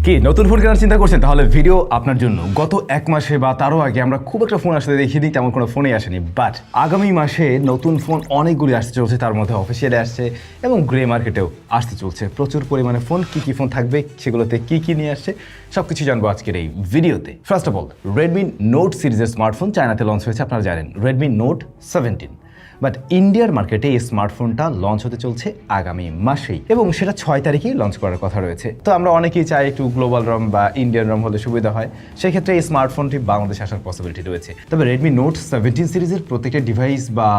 কি নতুন ফোন কেনার চিন্তা করছেন? তাহলে ভিডিও আপনার জন্য। গত এক মাসে বা তারও আগে আমরা খুব একটা ফোন আসতে দেখিনি, তেমন কোনো ফোনই আসেনি। বাট আগামী মাসে নতুন ফোন অনেকগুলি আসতে চলছে, তার মধ্যে অফিসিয়ালি আসছে এবং গ্রে মার্কেটেও আসতে চলছে। প্রচুর পরিমাণে ফোন, কী ফোন থাকবে, সেগুলোতে কী নিয়ে আসছে সব কিছু জানবো আজকের এই ভিডিওতে। First of all, Redmi note সিরিজের স্মার্টফোন চায়নাতে লঞ্চ হয়েছে, আপনারা জানেন, রেডমি নোট 17। বাট ইন্ডিয়ার মার্কেটে এই স্মার্টফোনটা লঞ্চ হতে চলছে আগামী মাসেই, এবং সেটা 6 তারিখেই লঞ্চ করার কথা রয়েছে। তো আমরা অনেকেই চাই একটু গ্লোবাল রম বা ইন্ডিয়ান রম হলে সুবিধা হয়, সেক্ষেত্রে এই স্মার্টফোনটি বাংলাদেশে আসার পসিবিলিটি রয়েছে। তবে রেডমি নোট 17 সিরিজের প্রত্যেকটা ডিভাইস বা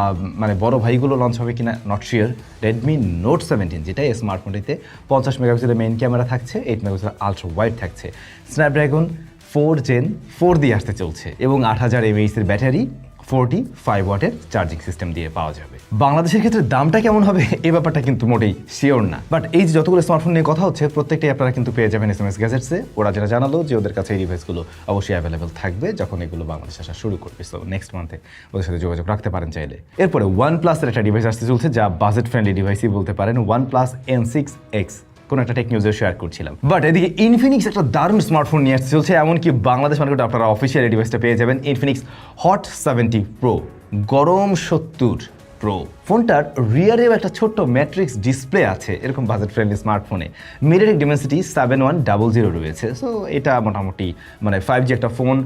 বড় ভাইগুলো লঞ্চ হবে কিনা নট শিওর। রেডমি নোট 17 যেটা এই স্মার্টফোনটিতে 50 মেগাপিক্সেলের মেইন ক্যামেরা থাকছে, 8 মেগাপিক্সেল আলট্রা ওয়াইড থাকছে, স্ন্যাপড্রাগন 4 Gen 4 দিয়ে আসতে চলছে এবং 8000 mAh এর ব্যাটারি, 45 ওয়াটের চার্জিং সিস্টেম দিয়ে পাওয়া যাবে। বাংলাদেশের ক্ষেত্রে দামটা কেমন হবে এই ব্যাপারটা কিন্তু মোটেই শিওর না। বাট এই যে যতগুলো স্মার্টফোন নিয়ে কথা হচ্ছে প্রত্যেকটাই আপনারা কিন্তু পেয়ে যাবেন SMS গ্যাজেটসে। ওরা যেটা জানালো যে ওদের কাছে এই ডিভাইসগুলো অবশ্যই অ্যাভেলেবেল থাকবে যখন এগুলো বাংলাদেশে আসা শুরু করবে। সো নেক্সট মান্থে ওদের সাথে যোগাযোগ রাখতে পারেন চাইলে। এরপরে OnePlus-এর একটা ডিভাইস আসতে চলছে যা বাজেট ফ্রেন্ডলি ডিভাইসই বলতে পারেন, OnePlus N6X। কোনো একটা টেক নিউজে শেয়ার করছিলাম। বাট এদিকে ইনফিনিক্স একটা দারুণ স্মার্টফোন নিয়ে আসতে চলছে, এমনকি বাংলাদেশ মার্কেটে আপনারা অফিসিয়াল এই ডিভাইসটা পেয়ে যাবেন, ইনফিনিক্স হট 70 প্রো, গরম 70 প্রো। ফোনটার রিয়ারেও একটা ছোট্ট ম্যাট্রিক্স ডিসপ্লে আছে এরকম বাজেট ফ্রেন্ডলি স্মার্টফোনে। মিরর ডিমেনসিটি 7100 রয়েছে। সো এটা মোটামুটি 5G একটা ফোন।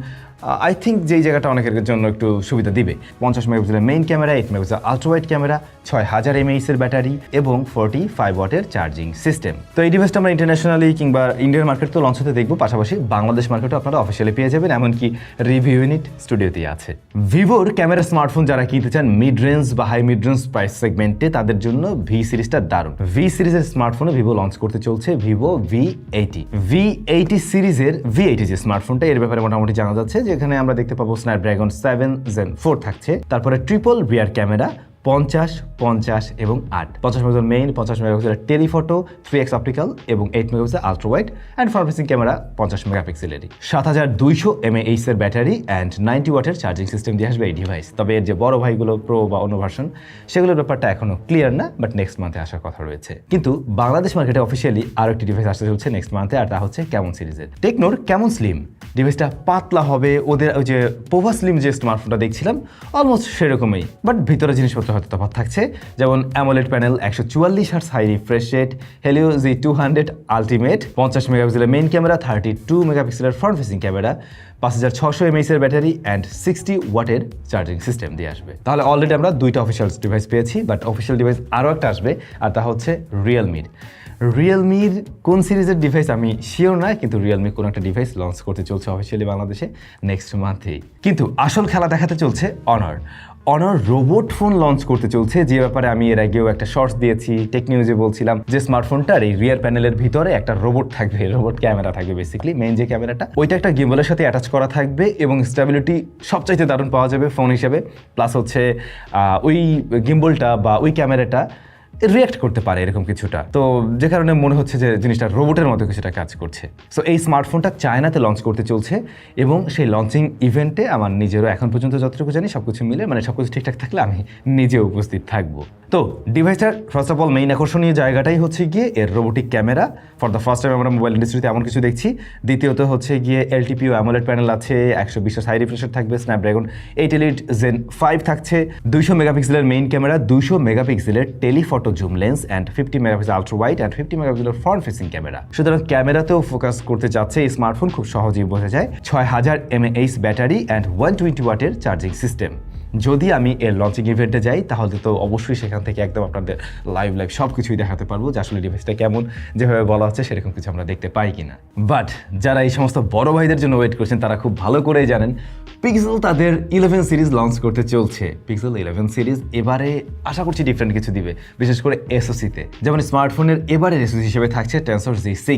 আই থিঙ্ক যেই জায়গাটা অনেকের জন্য একটু সুবিধা দিবে। 50 মেগাপিক্সেলের main camera, 8 megapixel ultra wide camera, 6000 mAh এর ব্যাটারি এবং 45 ওয়াটের চার্জিং সিস্টেম। তো এই ডিভাইসটা আমরা ইন্টারন্যাশনালি কিংবা ইন্ডিয়ান মার্কেট তো লঞ্চ হতে দেখবো, পাশাপাশি বাংলাদেশ মার্কেটও আপনারা অফিসিয়ালি পেয়ে যাবেন, এমনকি রিভিউ ইউনিট স্টুডিওতেই আছে। ভিভোর ক্যামেরা স্মার্টফোন যারা কিনতে চান মিড রেঞ্জ বা হাই মিড রেঞ্জ প্রাইস সেগমেন্টে, তাদের জন্য ভি সিরিজটা দারুণ। ভি সিরিজের স্মার্টফোনে ভিভো লঞ্চ করতে চলছে ভিভো V80। V80 সিরিজের V80 যে স্মার্টফোনটা, এর ব্যাপারে মোটামুটি জানা যাচ্ছে যে এখানে আমরা দেখতে পাবো স্ন্যাপড্রাগন 7 Gen 4 থাকছে, তারপরে ট্রিপল রিয়ার ক্যামেরা 50, 50 এবং 8, 50 মেগাপিক্সেল মেইন, 50 মেগাপিক্সেলের টেলিফটো, 3x অপটিক্যাল এবং 8 megapixel ultra wide and front facing camera 50 মেগাপিক্সেলেরই, 7200 mAh এর ব্যাটারি অ্যান্ড 90 ওয়াটের চার্জিং সিস্টেম দিয়ে আসবে এই ডিভাইস। তবে এর যে বড় ভাইগুলো প্রো বা অন্য ভার্সন, সেগুলোর ব্যাপারটা এখনো ক্লিয়ার না, বাট নেক্সট মান্থে আসার কথা রয়েছে। কিন্তু বাংলাদেশ মার্কেটে অফিসিয়ালি আরও একটি ডিভাইস আসতে চলছে নেক্সট মান্থে, আর তা হচ্ছে ক্যামন সিরিজের টেকনোর ক্যামন স্লিম। ডিভাইসটা পাতলা হবে, ওদের ওই যে পোভা স্লিম যে স্মার্টফোনটা দেখছিলাম অলমোস্ট সেরকমই, বাট ভিতরে জিনিসপত্র হয়তো তফাৎ থাকছে। যেমন AMOLED panel, 144 hertz high refresh rate, Helio G200 ultimate, 50 মেগাপিক্সেলের মেইন ক্যামেরা, 32 মেগাপিক্সেলের ফ্রন্ট ফেসিং ক্যামেরা, 5600 mAh এর ব্যাটারি অ্যান্ড 60 ওয়াটের চার্জিং সিস্টেম দিয়ে আসবে। তাহলে অলরেডি আমরা দুইটা অফিসিয়াল ডিভাইস পেয়েছি, বাট অফিসিয়াল ডিভাইস আরও একটা আসবে, আর তা হচ্ছে রিয়েলমির কোন সিরিজের ডিভাইস আমি শিওর না, কিন্তু রিয়েলমি কোন একটা ডিভাইস লঞ্চ করতে চলছে অফিসিয়ালি বাংলাদেশে নেক্সট মান্থেই। কিন্তু আসল খেলা দেখাতে চলছে অনার রোবট ফোন লঞ্চ করতে চলছে, যে ব্যাপারে আমি এর আগেও একটা শর্টস দিয়েছি, টেক নিউজে বলছিলাম যে স্মার্টফোনটার এই রিয়ার প্যানেলের ভিতরে একটা রোবট থাকবে, রোবট ক্যামেরা থাকবে, বেসিক্যালি মেইন যে ক্যামেরাটা ওইটা একটা গিম্বলের সাথে অ্যাটাচ করা থাকবে এবং স্টেবিলিটি সবচাইতে দারুণ পাওয়া যাবে ফোন হিসেবে। প্লাস হচ্ছে ওই গিম্বলটা বা ওই ক্যামেরাটা রিয়াক্ট করতে পারে এরকম কিছুটা, তো যে কারণে মনে হচ্ছে যে জিনিসটা রোবটের মতো কিছুটা কাজ করছে। সো এই স্মার্টফোনটা চায়নাতে লঞ্চ করতে চলছে এবং সেই লঞ্চিং ইভেন্টে আমার নিজেরও এখন পর্যন্ত যতটুকু জানি সবকিছু মিলে সবকিছু ঠিকঠাক থাকলে আমি নিজে উপস্থিত থাকবো। তো ডিভাইসটার ফার্স্ট অফ অল মেইন আকর্ষণীয় জায়গাটাই হচ্ছে গিয়ে এর robotic camera. For the first time আমরা মোবাইল ইন্ডাস্ট্রিতে এমন কিছু দেখছি। দ্বিতীয়ত হচ্ছে গিয়ে LTPO অ্যামোলেড প্যানেল আছে, 120 হাই রিফ্রেশ থাকবে, স্ন্যাপড্রাগন 8 Elite Gen 5 থাকছে, 200 মেগাপিক্সেলের মেইন ক্যামেরা, 200 মেগাপিক্সেলের telephoto zoom lens and 50 megapixel ultra wide and 50 মেগাপিক্সেলের ফ্রন্ট ফেসিং ক্যামেরা। সুতরাং ক্যামেরাতেও ফোকাস করতে যাচ্ছে এই স্মার্টফোন, খুব সহজেই বোঝা যায়। 6000 mAh ব্যাটারি অ্যান্ড 120 ওয়াটের চার্জিং সিস্টেম। যদি আমি এর লঞ্চিং ইভেন্টে যাই তাহলে তো অবশ্যই সেখান থেকে একদম আপনাদের লাইভ সব কিছুই দেখাতে পারবো যে আসলে ডিভাইসটা কেমন, যেভাবে বলা হচ্ছে সেরকম কিছু আমরা দেখতে পাই কিনা। বাট যারা এই সমস্ত বড় ভাইদের জন্য ওয়েট করছেন তারা খুব ভালো করেই জানেন পিক্সেল তাদের 11 সিরিজ লঞ্চ করতে চলছে। পিক্সেল 11 সিরিজ এবারে আশা করছি ডিফারেন্ট কিছু দিবে, বিশেষ করে এসওসিতে। যেমন স্মার্টফোনের এবারের এসওসি হিসেবে থাকছে Tensor G6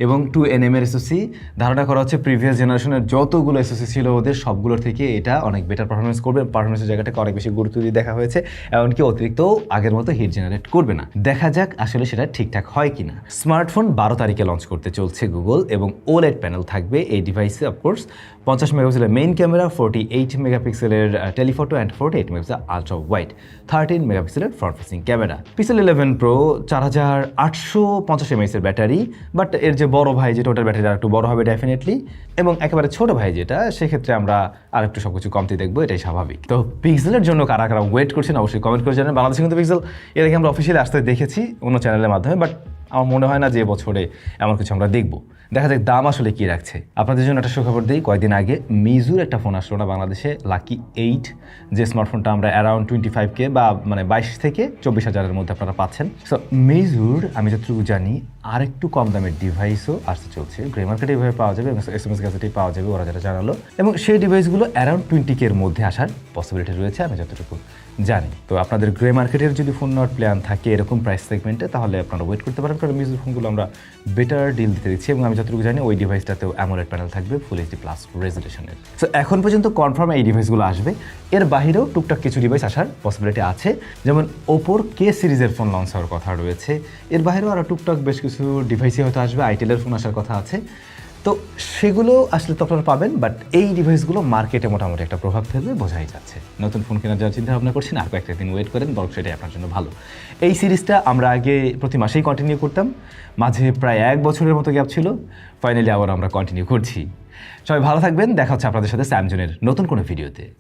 এবং 2nm এর এসওসি। ধারণা করা হচ্ছে প্রিভিয়াস জেনারেশনের যতগুলো এসওসি ছিল ওদের সবগুলোর থেকে এটা অনেক বেটার পারফরমেন্স করবে। পারফরমেন্সের জায়গাটাকে অনেক বেশি গুরুত্ব দিয়ে দেখা হয়েছে, এমনকি অতিরিক্ত আগের মতো হিট জেনারেট করবে না। দেখা যাক আসলে সেটা ঠিকঠাক হয় কিনা। স্মার্টফোন 12 তারিখে লঞ্চ করতে চলছে গুগল এবং OLED প্যানেল থাকবে এই ডিভাইসে। অফকোর্স 50 মেগাপিক্সেলের মেইন ক্যামেরা, 48 মেগাপিক্সেলের telephoto and 48 megapixel ultra wide, 13 মেগাপিক্সেলের front facing camera. Pixel 11 Pro 4850 mAh এর ব্যাটারি, বাট এর যে সবচেয়ে বড় ভাই যেটা ওটার ব্যাটারি আর একটু বড় হবে ডেফিনেটলি, এবং একেবারে ছোট ভাই যেটা সেক্ষেত্রে আমরা আর একটু সবকিছু কমতে দেখবো, এটাই স্বাভাবিক। তো পিক্সেলের জন্য কারা কারা ওয়েট করছেন অবশ্যই কমেন্ট করে জানান। বাংলাদেশে কিন্তু পিক্সেল এর আগে আমরা অফিসিয়ালি আসতে দেখেছি অন্য চ্যানেলের মাধ্যমে, বাট আমার মনে হয় না যে বছরে এমন কিছু আমরা দেখবো। দেখা যাক দাম আসলে কি রাখছে। আপনাদের জন্য একটা সুখবর দিই, কয়েকদিন আগে মিজুর একটা ফোন আসলো না বাংলাদেশে, লাকি 8, যে স্মার্টফোনটা আমরা অ্যারাউন্ড 25K বা মানে 22 থেকে 24,000-এর মধ্যে আপনারা পাচ্ছেন। সো মিজুর আমি যতটুকু জানি আরেকটু কম দামের ডিভাইসও আসতে চলছে, গ্রে মার্কেটে এভাবে পাওয়া যাবে এবং SMS গ্যাজেটেই পাওয়া যাবে, ওরা যেটা জানালো, এবং সেই ডিভাইসগুলো অ্যারাউন্ড 20K-এর মধ্যে আসার পসিবিলিটি রয়েছে আমি যতটুকু জানি। তো আপনাদের গ্রে মার্কেটের যদি ফোন নেওয়ার প্ল্যান থাকে এরকম প্রাইস সেগমেন্টে, তাহলে আপনারা ওয়েট করতে পারেন, কারণ মিজুর ফোনগুলো আমরা বেটার ডিল দিতে দিচ্ছি, এবং আমি যতটুকু জানি ওই ডিভাইসটাতেও অ্যামোলেড প্যানেল থাকবে ফুল এইচডি প্লাস রেজোলিউশনের। সো এখন পর্যন্ত কনফার্ম এই ডিভাইসগুলো আসবে, এর বাইরেও টুকটাক কিছু ডিভাইস আসার পসিবিলিটি আছে, যেমন ওপোর কে সিরিজের ফোন লঞ্চ হওয়ার কথা রয়েছে, এর বাইরেও আরও টুকটাক বেশ কিছু ডিভাইসই হয়তো আসবে, আইটেলের ফোন আসার কথা আছে। তো সেগুলো আসলে তো আপনারা পাবেন, বাট এই ডিভাইসগুলো মার্কেটে মোটামুটি একটা প্রভাব ফেলবে বোঝাই যাচ্ছে। নতুন ফোন কেনার যাওয়ার চিন্তা ভাবনা করছেন, আর কয়েকটা দিন ওয়েট করেন, বরং সেটাই আপনার জন্য ভালো। এই সিরিজটা আমরা আগে প্রতি মাসেই কন্টিনিউ করতাম, মাঝে প্রায় 1 বছরের মতো গ্যাপ ছিল, ফাইনালি আবার আমরা কন্টিনিউ করছি। সবাই ভালো থাকবেন, দেখা হচ্ছে আপনাদের সাথে স্যামসংয়ের নতুন কোনো ভিডিওতে।